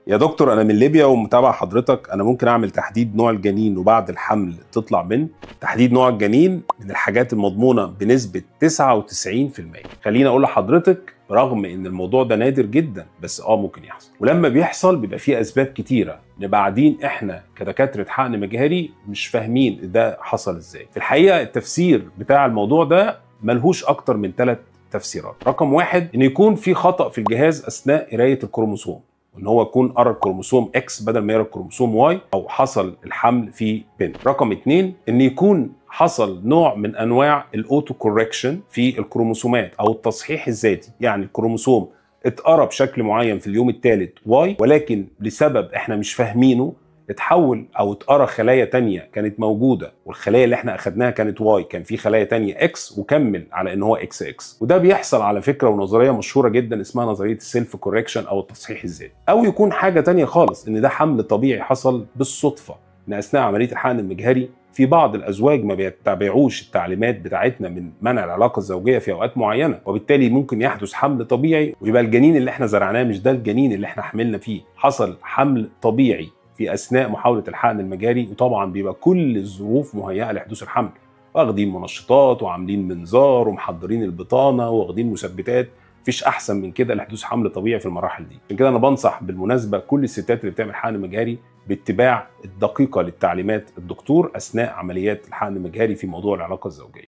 يا دكتور، انا من ليبيا ومتابع حضرتك. انا ممكن اعمل تحديد نوع الجنين وبعد الحمل تطلع من تحديد نوع الجنين من الحاجات المضمونه بنسبه 99%. خليني اقول لحضرتك، رغم ان الموضوع ده نادر جدا بس ممكن يحصل، ولما بيحصل بيبقى فيه اسباب كتيره نبقى قاعدين احنا كدكاتره حقن مجهري مش فاهمين ده حصل ازاي. في الحقيقه التفسير بتاع الموضوع ده ملهوش اكتر من 3 تفسيرات. رقم واحد، ان يكون في خطأ في الجهاز اثناء قرايه الكروموسوم، ان هو يكون قرا الكروموسوم اكس بدل ما يقرا الكروموسوم واي، او حصل الحمل في بنت. رقم اتنين، ان يكون حصل نوع من انواع الاوتو كوركشن في الكروموسومات او التصحيح الذاتي، يعني الكروموسوم اتقرا بشكل معين في اليوم الثالث واي، ولكن لسبب احنا مش فاهمينه اتحول او اتقرا خلايا تانية كانت موجوده، والخلايا اللي احنا اخدناها كانت واي، كان في خلايا تانية اكس وكمل على ان هو اكس اكس. وده بيحصل على فكره، ونظريه مشهوره جدا اسمها نظريه السيلف كوركشن او التصحيح الذاتي. او يكون حاجه تانية خالص، ان ده حمل طبيعي حصل بالصدفه، ان اثناء عمليه الحقن المجهري في بعض الازواج ما بيتبعوش التعليمات بتاعتنا من منع العلاقه الزوجيه في اوقات معينه، وبالتالي ممكن يحدث حمل طبيعي ويبقى الجنين اللي احنا زرعناه مش ده الجنين اللي احنا حملنا فيه. حصل حمل طبيعي في اثناء محاوله الحقن المجاري، وطبعا بيبقى كل الظروف مهيئه لحدوث الحمل، واخدين منشطات وعاملين منظار ومحضرين البطانه واخدين مثبتات. مفيش احسن من كده لحدوث حمل طبيعي في المراحل دي. عشان كده انا بنصح بالمناسبه كل الستات اللي بتعمل حقن مجهري باتباع الدقيقه للتعليمات الدكتور اثناء عمليات الحقن المجهري في موضوع العلاقه الزوجيه.